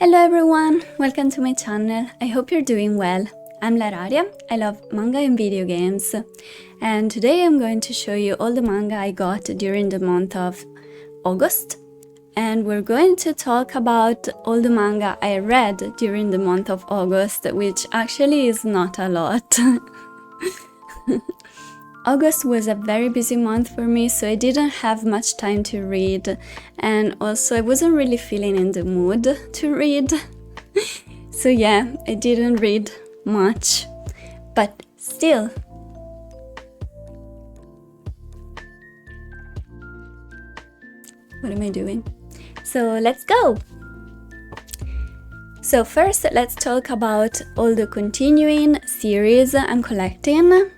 Hello everyone, welcome to my channel. I hope you're doing well. I'm Lararia, I love manga and video games. And today I'm going to show you all the manga I got during the month of August. And we're going to talk about all the manga I read during the month of August, which actually is not a lot. August was a very busy month for me, so I didn't have much time to read, and also I wasn't really feeling in the mood to read. So yeah, I didn't read much, but still. What am I doing? So let's go! So first, let's talk about all the continuing series I'm collecting.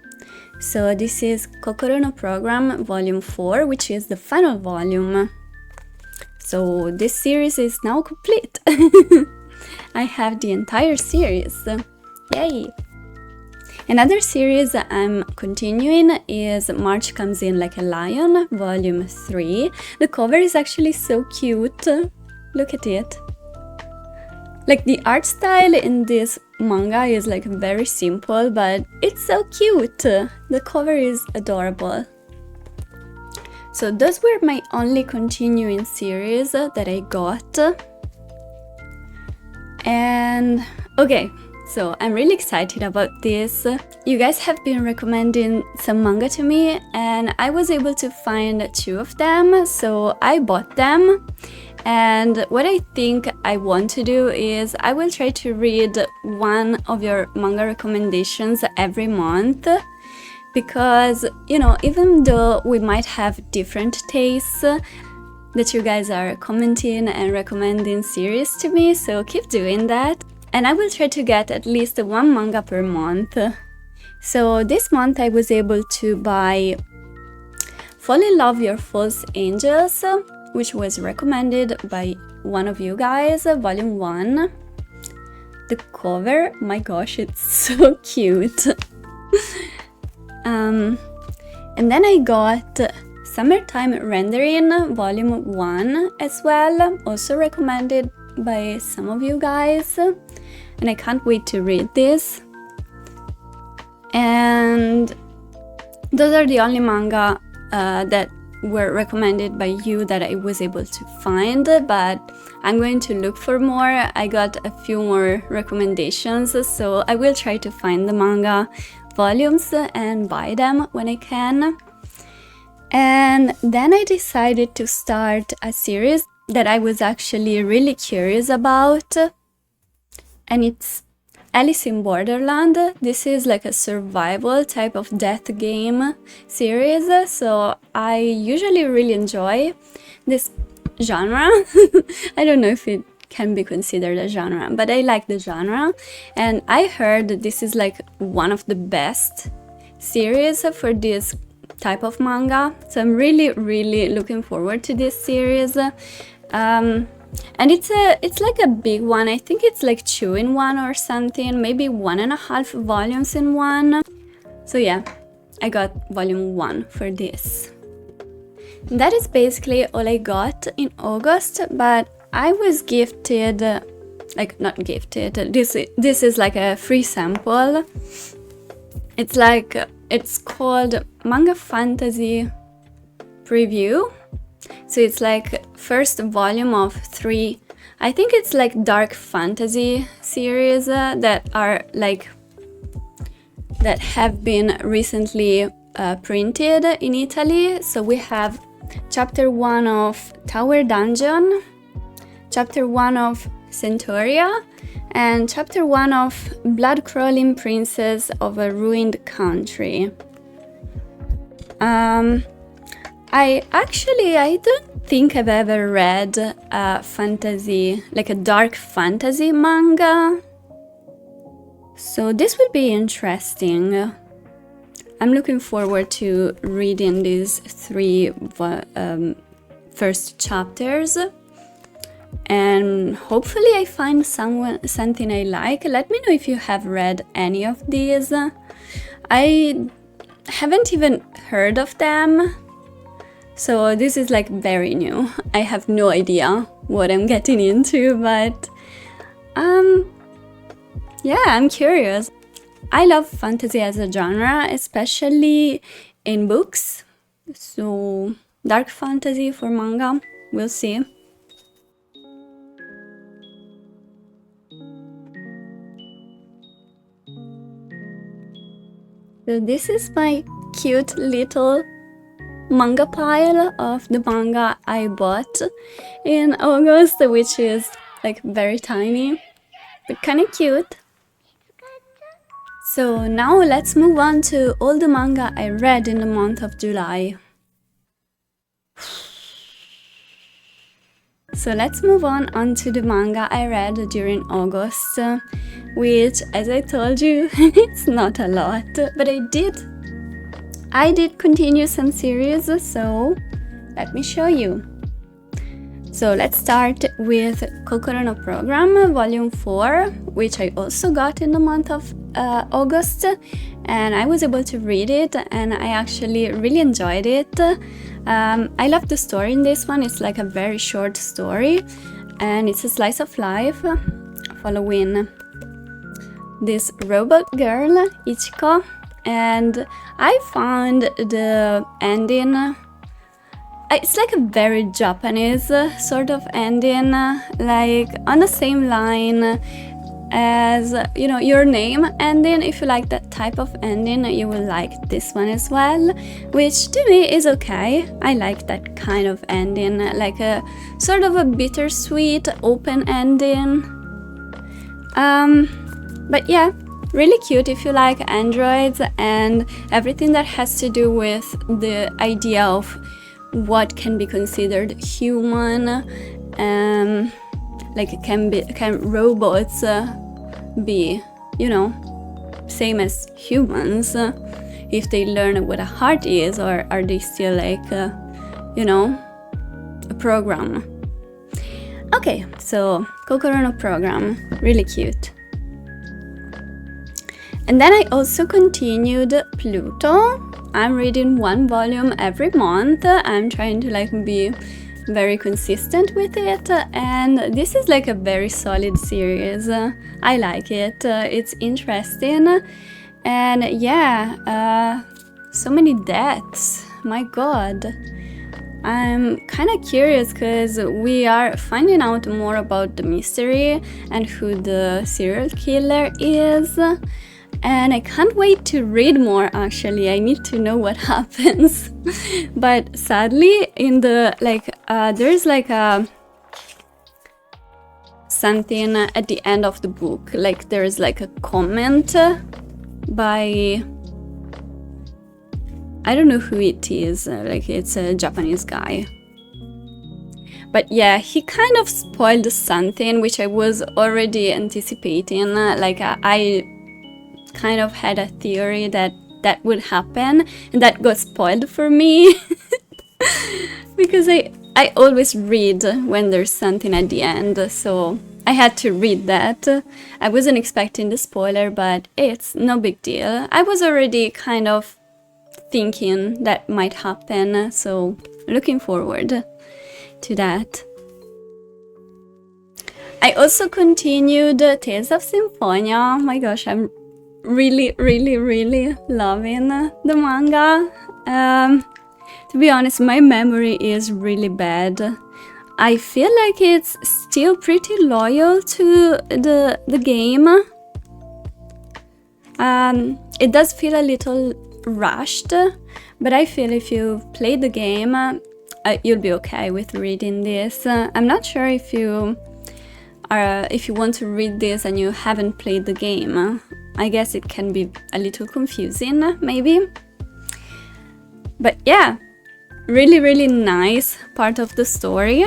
So this is Kokoro no Program Volume 4, which is the final volume. So this series is now complete. I have the entire series. Yay! Another series I'm continuing is March Comes In Like a Lion, Volume 3. The cover is actually so cute. Look at it. Like, the art style in this manga is like very simple, but it's so cute. The cover is adorable. So those were my only continuing series that I got. And okay, so I'm really excited about this. You guys have been recommending some manga to me, and I was able to find 2 of them, so I bought them. And what I think I want to do is I will try to read one of your manga recommendations every month, because, you know, even though we might have different tastes, that you guys are commenting and recommending series to me, so keep doing that. And I will try to get at least 1 manga per month. So this month I was able to buy Fall in Love Your False Angels, which was recommended by one of you guys, Volume 1. The cover, my gosh, it's so cute. And then I got Summertime Rendering, Volume 1 as well, also recommended by some of you guys. And I can't wait to read this. And those are the only manga that were recommended by you that I was able to find, but I'm going to look for more. I got a few more recommendations, so I will try to find the manga volumes and buy them when I can. And then I decided to start a series that I was actually really curious about, and it's Alice in Borderland. This is like a survival type of death game series, so I usually really enjoy this genre. I don't know if it can be considered a genre, but I like the genre, and I heard that this is like one of the best series for this type of manga, so I'm really looking forward to this series. And it's like a big one. I think it's like 2 in 1 or something, maybe 1.5 volumes in one. So yeah, I got Volume 1 for this. That is basically all I got in August, but I was gifted, like, not gifted, this is like a free sample. It's like, it's called Manga Fantasy Preview. So it's like first volume of 3, I think it's like dark fantasy series that are like, that have been recently printed in Italy. So we have chapter 1 of Tower Dungeon, chapter 1 of Centauria, and chapter 1 of Blood Crawling Princess of a Ruined Country. I don't think I've ever read a fantasy, like a dark fantasy manga. So this would be interesting. I'm looking forward to reading these 3 first chapters. And hopefully I find something I like. Let me know if you have read any of these. I haven't even heard of them. So this is like very new. I have no idea what I'm getting into, but Yeah, I'm curious. I love fantasy as a genre, especially in books. So, dark fantasy for manga, we'll see. So this is my cute little manga pile of the manga I bought in August, which is like very tiny, but kind of cute. So now let's move on to all the manga I read in the month of July. So let's move on to the manga I read during August, which, as I told you, it's not a lot, but I did continue some series, so let me show you. So let's start with Kokoro no Program, Volume 4, which I also got in the month of August, and I was able to read it, and I actually really enjoyed it. I love the story in this one. It's like a very short story, and it's a slice of life following this robot girl, Ichiko, and I found the ending, it's like a very Japanese sort of ending, like on the same line as, you know, Your Name ending. If you like that type of ending, you will like this one as well, which to me is okay. I like that kind of ending, like a sort of a bittersweet open ending. But yeah, really cute if you like androids and everything that has to do with the idea of what can be considered human. Like can robots be, you know, same as humans if they learn what a heart is, or are they still like you know, a program? Okay, so Kokoro no Program, really cute. And then I also continued Pluto. I'm reading one volume every month. I'm trying to like be very consistent with it, and this is like a very solid series. I like it. It's interesting, and yeah, so many deaths. My god. I'm kind of curious because we are finding out more about the mystery and who the serial killer is. And I can't wait to read more, actually. I need to know what happens. But sadly, in the, like, there's like a something at the end of the book. Like, there's like a comment by, I don't know who it is. Like, it's a Japanese guy. But yeah, he kind of spoiled something which I was already anticipating. Like, I kind of had a theory that that would happen, and that got spoiled for me. Because I always read when there's something at the end, so I had to read that. I wasn't expecting the spoiler, but it's no big deal. I was already kind of thinking that might happen, so looking forward to that. I also continued Tales of Symphonia. Oh my gosh, I'm really loving the manga. To be honest, my memory is really bad. I feel like it's still pretty loyal to the game. It does feel a little rushed, but I feel if you play the game, you'll be okay with reading this. I'm not sure if you want to read this and you haven't played the game. I guess it can be a little confusing, maybe. But yeah, really nice part of the story.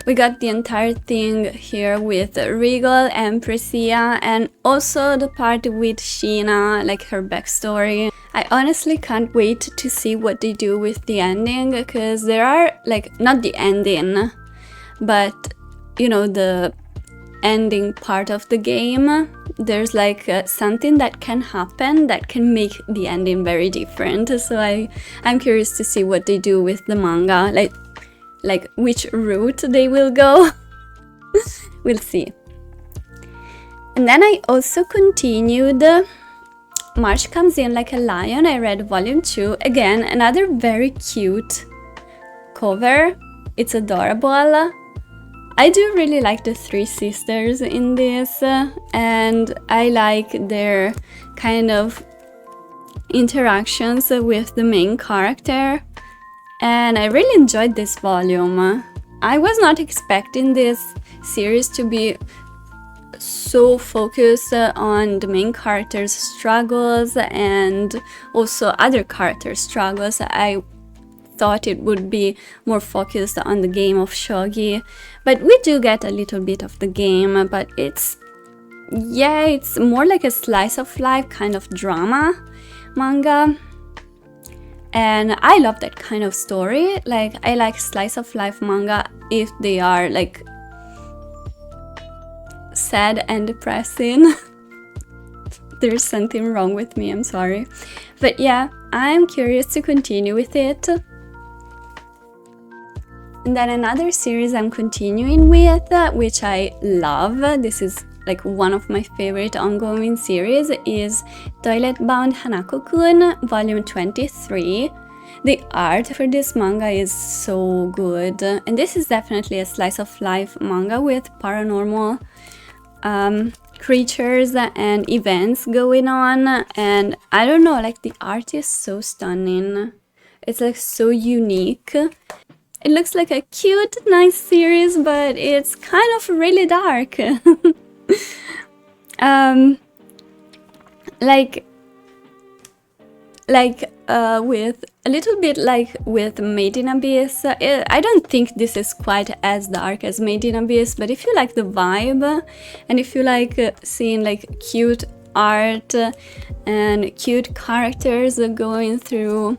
We got the entire thing here with Regal and Priscilla, and also the part with Sheena, like her backstory. I honestly can't wait to see what they do with the ending, because there are, like, not the ending, but, you know, the ending part of the game. There's like something that can happen that can make the ending very different. So I'm curious to see what they do with the manga, like which route they will go. We'll see. And then I also continued March Comes In Like a Lion. I read volume 2. Again, another very cute cover. It's adorable. I do really like the three sisters in this, and I like their kind of interactions with the main character, and I really enjoyed this volume. I was not expecting this series to be so focused on the main character's struggles and also other characters' struggles. I thought it would be more focused on the game of shogi, but we do get a little bit of the game, but it's more like a slice of life kind of drama manga, and I love that kind of story. Like, I like slice of life manga if they are like sad and depressing. There's something wrong with me, I'm sorry, but yeah, I'm curious to continue with it. And then another series I'm continuing with, which I love, this is like one of my favorite ongoing series, is Toilet Bound Hanako-kun, volume 23. The art for this manga is so good, and this is definitely a slice of life manga with paranormal creatures and events going on, and I don't know, like the art is so stunning. It's like so unique. It looks like a cute, nice series, but it's kind of really dark. With a little bit like with Made in Abyss. I don't think this is quite as dark as Made in Abyss, but if you like the vibe and if you like seeing like cute art and cute characters going through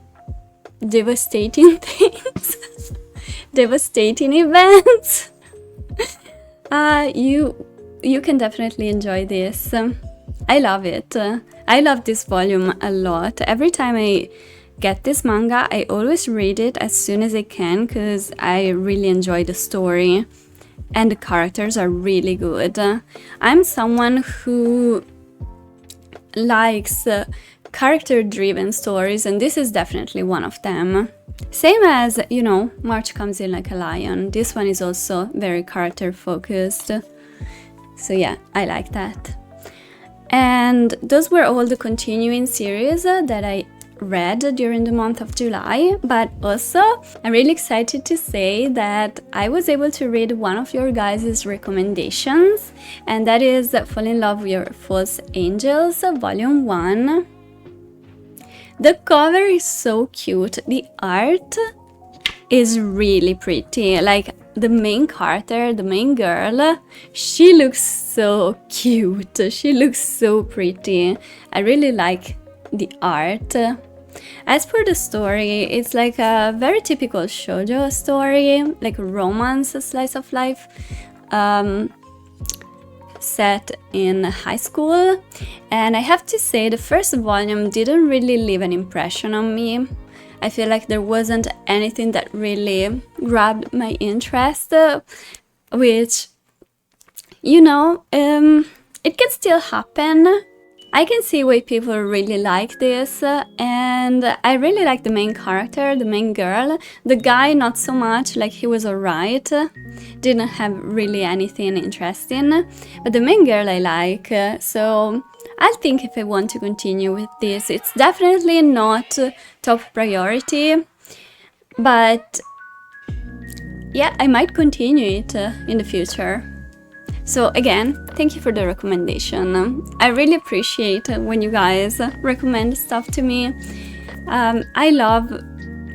devastating things, devastating events, you can definitely enjoy this. I love it. I love this volume a lot. Every time I get this manga, I always read it as soon as I can because I really enjoy the story and the characters are really good. I'm someone who likes character-driven stories, and this is definitely one of them. Same as, you know, March Comes In Like a Lion. This one is also very character-focused. So yeah, I like that. And those were all the continuing series that I read during the month of July, but also I'm really excited to say that I was able to read one of your guys' recommendations, and that is Fall in Love with Your False Angels, volume 1. The cover is so cute, the art is really pretty, like the main character, the main girl, she looks so cute, she looks so pretty. I really like the art. As for the story, it's like a very typical shoujo story, like romance, slice of life, set in high school. And I have to say, the first volume didn't really leave an impression on me. I feel like there wasn't anything that really grabbed my interest, which, you know, it can still happen. I can see why people really like this, and I really like the main character, the main girl. The guy, not so much, like he was alright, didn't have really anything interesting, but the main girl I like, so I'll think if I want to continue with this. It's definitely not top priority, but yeah, I might continue it in the future. So again, thank you for the recommendation. I really appreciate when you guys recommend stuff to me. I love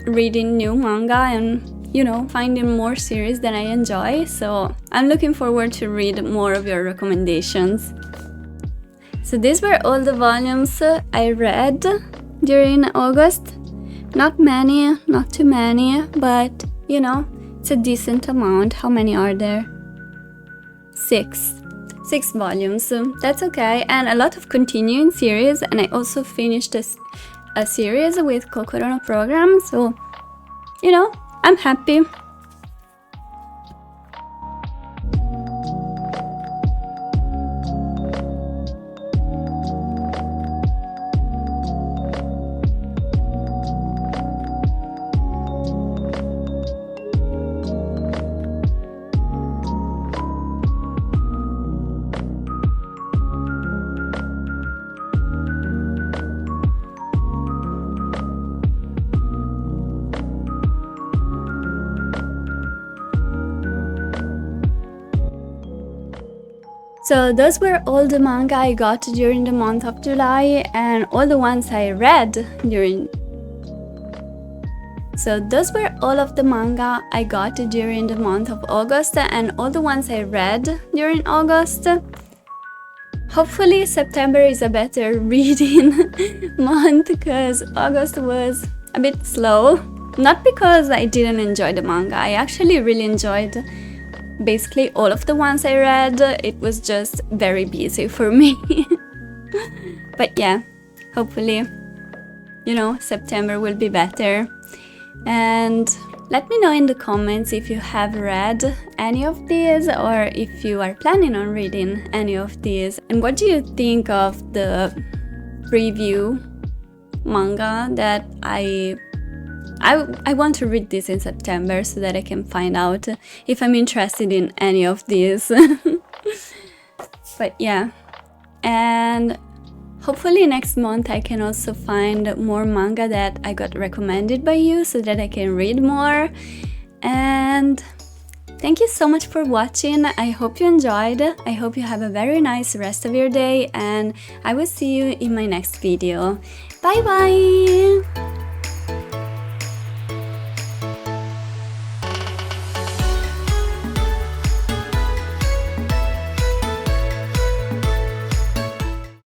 reading new manga and, you know, finding more series that I enjoy, so I'm looking forward to read more of your recommendations. So these were all the volumes I read during August. Not many, not too many, but, you know, it's a decent amount. How many are there? 6 volumes, that's okay, and a lot of continuing series, and I also finished a series with Kokoro no Program, so, you know, I'm happy. So those were all the manga I got during the month of July and all the ones I read during. So those were all of the manga I got during the month of August and all the ones I read during August. Hopefully September is a better reading month because August was a bit slow. Not because I didn't enjoy the manga, I actually really enjoyed basically all of the ones I read. It was just very busy for me. But yeah, hopefully, September will be better. And let me know in the comments if you have read any of these or if you are planning on reading any of these. And what do you think of the preview manga that I want to read this in September so that I can find out if I'm interested in any of these. But yeah, and hopefully next month I can also find more manga that I got recommended by you so that I can read more. And thank you so much for watching. I hope you enjoyed. I hope you have a very nice rest of your day and I will see you in my next video. Bye bye!